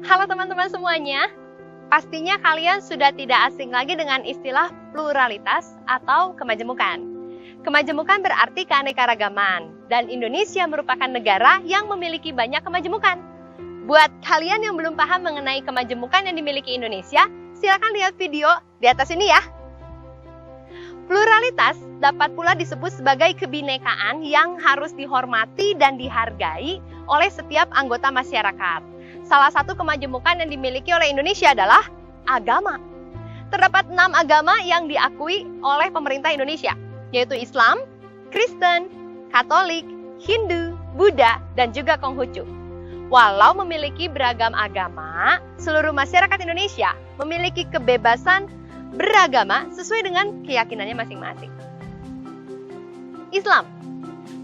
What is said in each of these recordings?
Halo teman-teman semuanya, pastinya kalian sudah tidak asing lagi dengan istilah pluralitas atau kemajemukan. Kemajemukan berarti keanekaragaman, dan Indonesia merupakan negara yang memiliki banyak kemajemukan. Buat kalian yang belum paham mengenai kemajemukan yang dimiliki Indonesia, silakan lihat video di atas ini ya. Pluralitas dapat pula disebut sebagai kebinekaan yang harus dihormati dan dihargai oleh setiap anggota masyarakat. Salah satu kemajemukan yang dimiliki oleh Indonesia adalah agama. Terdapat 6 agama yang diakui oleh pemerintah Indonesia, yaitu Islam, Kristen, Katolik, Hindu, Buddha, dan juga Konghucu. Walau memiliki beragam agama, seluruh masyarakat Indonesia memiliki kebebasan beragama sesuai dengan keyakinannya masing-masing. Islam.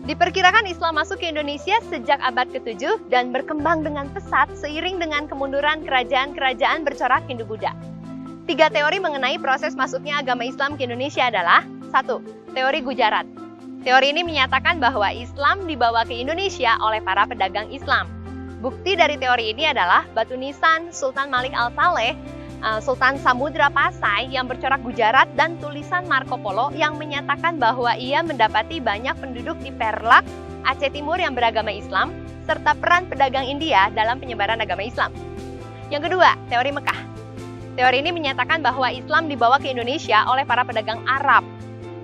Diperkirakan Islam masuk ke Indonesia sejak abad ke-7 dan berkembang dengan pesat seiring dengan kemunduran kerajaan-kerajaan bercorak Hindu-Buddha. 3 teori mengenai proses masuknya agama Islam ke Indonesia adalah 1. Teori Gujarat. Teori ini menyatakan bahwa Islam dibawa ke Indonesia oleh para pedagang Islam. Bukti dari teori ini adalah batu nisan Sultan Malik Al-Saleh, Sultan Samudra Pasai yang bercorak Gujarat, dan tulisan Marco Polo yang menyatakan bahwa ia mendapati banyak penduduk di Perlak, Aceh Timur yang beragama Islam, serta peran pedagang India dalam penyebaran agama Islam. Yang kedua, teori Mekah. Teori ini menyatakan bahwa Islam dibawa ke Indonesia oleh para pedagang Arab.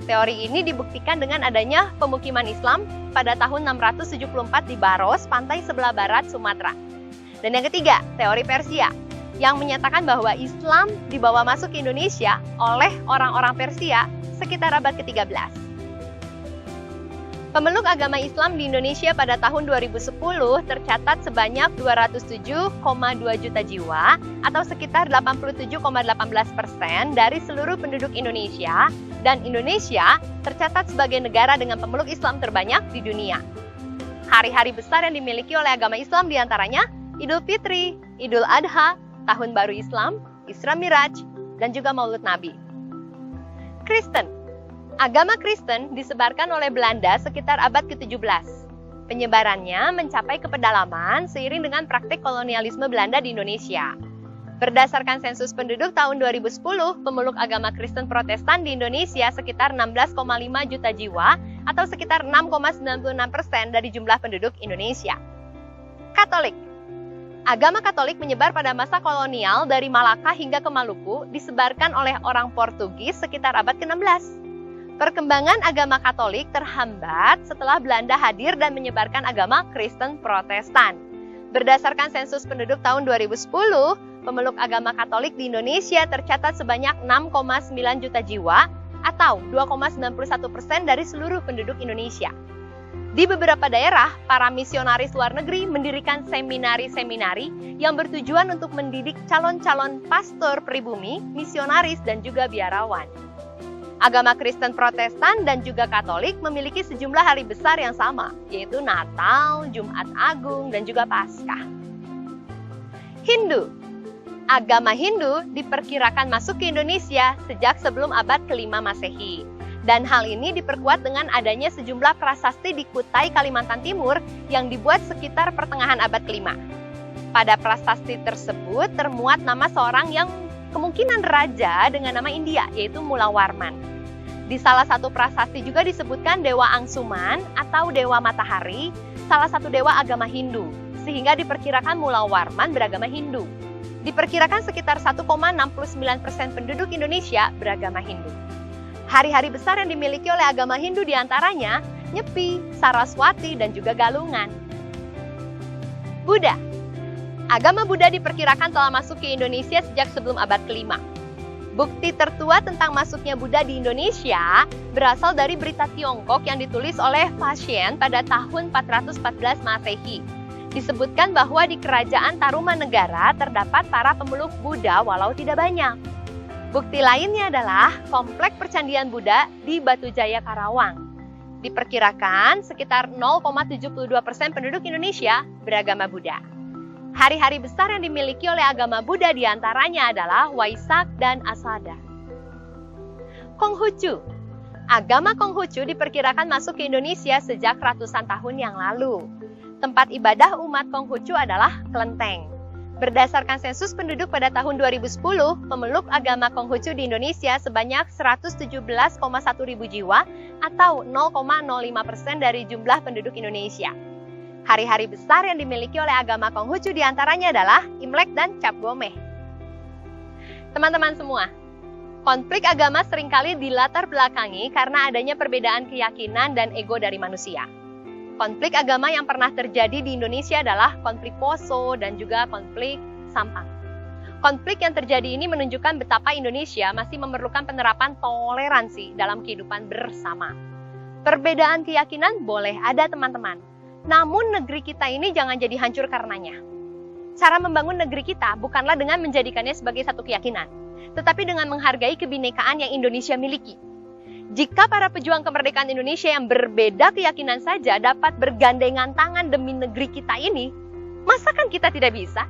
Teori ini dibuktikan dengan adanya pemukiman Islam pada tahun 674 di Baros, pantai sebelah barat Sumatera. Dan yang ketiga, teori Persia, yang menyatakan bahwa Islam dibawa masuk ke Indonesia oleh orang-orang Persia sekitar abad ke-13. Pemeluk agama Islam di Indonesia pada tahun 2010 tercatat sebanyak 207,2 juta jiwa atau sekitar 87,18% dari seluruh penduduk Indonesia, dan Indonesia tercatat sebagai negara dengan pemeluk Islam terbanyak di dunia. Hari-hari besar yang dimiliki oleh agama Islam diantaranya Idul Fitri, Idul Adha, Tahun Baru Islam, Isra Miraj, dan juga Maulud Nabi. Kristen. Agama Kristen disebarkan oleh Belanda sekitar abad ke-17. Penyebarannya mencapai ke pedalaman seiring dengan praktik kolonialisme Belanda di Indonesia. Berdasarkan sensus penduduk tahun 2010, pemeluk agama Kristen Protestan di Indonesia sekitar 16,5 juta jiwa atau sekitar 6,96% dari jumlah penduduk Indonesia. Katolik. Agama Katolik menyebar pada masa kolonial dari Malaka hingga ke Maluku, disebarkan oleh orang Portugis sekitar abad ke-16. Perkembangan agama Katolik terhambat setelah Belanda hadir dan menyebarkan agama Kristen Protestan. Berdasarkan sensus penduduk tahun 2010, pemeluk agama Katolik di Indonesia tercatat sebanyak 6,9 juta jiwa atau 2,91% dari seluruh penduduk Indonesia. Di beberapa daerah, para misionaris luar negeri mendirikan seminari-seminari yang bertujuan untuk mendidik calon-calon pastor pribumi, misionaris, dan juga biarawan. Agama Kristen Protestan dan juga Katolik memiliki sejumlah hari besar yang sama, yaitu Natal, Jumat Agung, dan juga Paskah. Hindu. Agama Hindu diperkirakan masuk ke Indonesia sejak sebelum abad ke-5 Masehi. Dan hal ini diperkuat dengan adanya sejumlah prasasti di Kutai, Kalimantan Timur yang dibuat sekitar pertengahan abad ke-5. Pada prasasti tersebut termuat nama seorang yang kemungkinan raja dengan nama India, yaitu Mula Warman. Di salah satu prasasti juga disebutkan Dewa Angsuman atau Dewa Matahari, salah satu dewa agama Hindu, sehingga diperkirakan Mula Warman beragama Hindu. Diperkirakan sekitar 1,69% penduduk Indonesia beragama Hindu. Hari-hari besar yang dimiliki oleh agama Hindu diantaranya Nyepi, Saraswati, dan juga Galungan. Buddha. Agama Buddha diperkirakan telah masuk ke Indonesia sejak sebelum abad ke-5. Bukti tertua tentang masuknya Buddha di Indonesia berasal dari berita Tiongkok yang ditulis oleh Fashion pada tahun 414 Masehi. Disebutkan bahwa di kerajaan Tarumanegara terdapat para pemeluk Buddha walau tidak banyak. Bukti lainnya adalah komplek percandian Buddha di Batu Jaya, Karawang. Diperkirakan sekitar 0,72% penduduk Indonesia beragama Buddha. Hari-hari besar yang dimiliki oleh agama Buddha diantaranya adalah Waisak dan Asada. Konghucu. Agama Konghucu diperkirakan masuk ke Indonesia sejak ratusan tahun yang lalu. Tempat ibadah umat Konghucu adalah kelenteng. Berdasarkan sensus penduduk pada tahun 2010, pemeluk agama Konghucu di Indonesia sebanyak 117,1 ribu jiwa atau 0,05% dari jumlah penduduk Indonesia. Hari-hari besar yang dimiliki oleh agama Konghucu diantaranya adalah Imlek dan Cap Gomeh. Teman-teman semua, konflik agama seringkali dilatar belakangi karena adanya perbedaan keyakinan dan ego dari manusia. Konflik agama yang pernah terjadi di Indonesia adalah konflik Poso dan juga konflik Sampang. Konflik yang terjadi ini menunjukkan betapa Indonesia masih memerlukan penerapan toleransi dalam kehidupan bersama. Perbedaan keyakinan boleh ada teman-teman, namun negeri kita ini jangan jadi hancur karenanya. Cara membangun negeri kita bukanlah dengan menjadikannya sebagai satu keyakinan, tetapi dengan menghargai kebinekaan yang Indonesia miliki. Jika para pejuang kemerdekaan Indonesia yang berbeda keyakinan saja dapat bergandengan tangan demi negeri kita ini, masa kan kita tidak bisa?